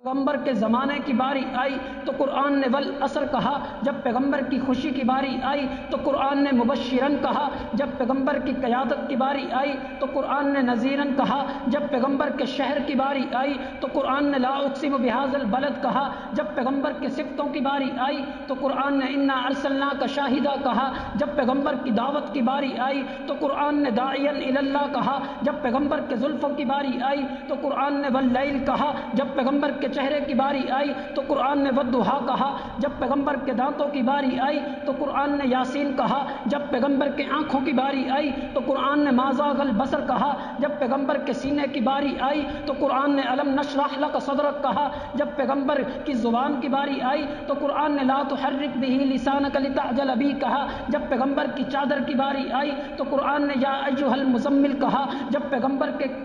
پیغمبر کے زمانے کی باری آئی تو قرآن نے والعصر کہا، جب پیغمبر کی خوشی کی باری آئی تو قرآن نے مبشرن کہا، جب پیغمبر کی قیادت کی باری آئی تو قرآن نے نذیرن کہا، جب پیغمبر کے شہر کی باری آئی تو قرآن نے لا اقسم بہذا البلد کہا، جب پیغمبر کے صفتوں کی باری آئی تو قرآن نے انا ارسلناک شاہدا کہا، جب پیغمبر کی دعوت کی باری آئی تو قرآن نے داعیا الی اللہ کہا، جب پیغمبر کے زلفوں کی باری آئی تو قرآن نے واللیل کہا، جب پیغمبر کے چہرے کی باری آئی تو قرآن نے والضحیٰ کہا، جب پیغمبر کے دانتوں کی باری آئی تو قرآن نے یاسین کہا، جب پیغمبر کے آنکھوں کی باری آئی تو قرآن نے ما زاغ البصر کہا، جب پیغمبر کے سینے کی باری آئی تو قرآن نے الم نشرح لک صدرک کہا، جب پیغمبر کی زبان کی باری آئی تو قرآن نے لا تحرک بہ لسانک لتعجل بہ کہا، جب پیغمبر کی چادر کی باری آئی تو قرآن نے یا ایھا المزمل کہا، جب پیغمبر کے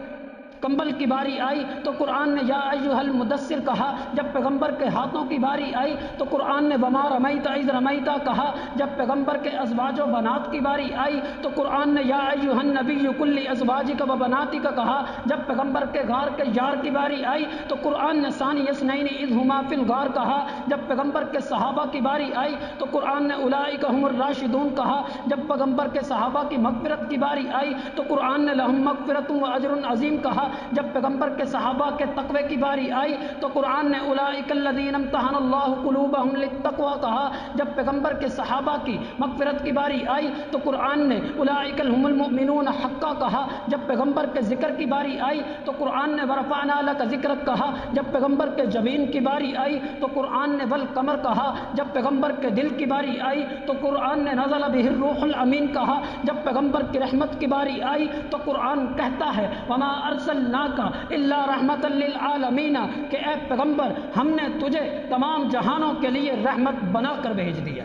کمبل کی باری آئی تو قرآن نے یا ایھا المدثر کہا، جب پیغمبر کے ہاتھوں کی باری آئی تو قرآن نے وما رمیت اذ رمیت کہا، جب پیغمبر کے ازواج و بنات کی باری آئی تو قرآن نے یا ایھا النبی قل لازواجک و بناتک کہا، جب پیغمبر کے غار کے یار کی باری آئی تو قرآن نے ثانی اثنین اذ ہما فی الغار کہا، جب پیغمبر کے صحابہ کی باری آئی تو قرآن نے اولئک هم الراشدون کہا، جب پیغمبر کے صحابہ کی مغفرت کی باری آئی تو قرآن نے لہم مغفرۃ و اجر عظیم کہا، جب پیغمبر کے صحابہ کے تقوی کی باری آئی تو قرآن نے اولئک الذین امتحن اللہ قلوبہم للتقوی کہا، جب پیغمبر کے صحابہ کی مغفرت کی باری آئی تو قرآن نے اولئک هم المؤمنون حقا کہا، جب پیغمبر کے ذکر کی باری آئی تو قرآن نے ورفعنا لک ذکرک کہا، جب پیغمبر کے جبین کی باری آئی تو قرآن نے والقمر کہا، جب پیغمبر کے دل کی باری آئی تو قرآن نے نزل بہ الروح الامین کہا، جب پیغمبر کی رحمت کی باری آئی تو قرآن کہتا ہے وما ارسلناک الا رحمۃ للعالمین کہ اے پیغمبر ہم نے تجھے تمام جہانوں کے لیے رحمت بنا کر بھیج دیا۔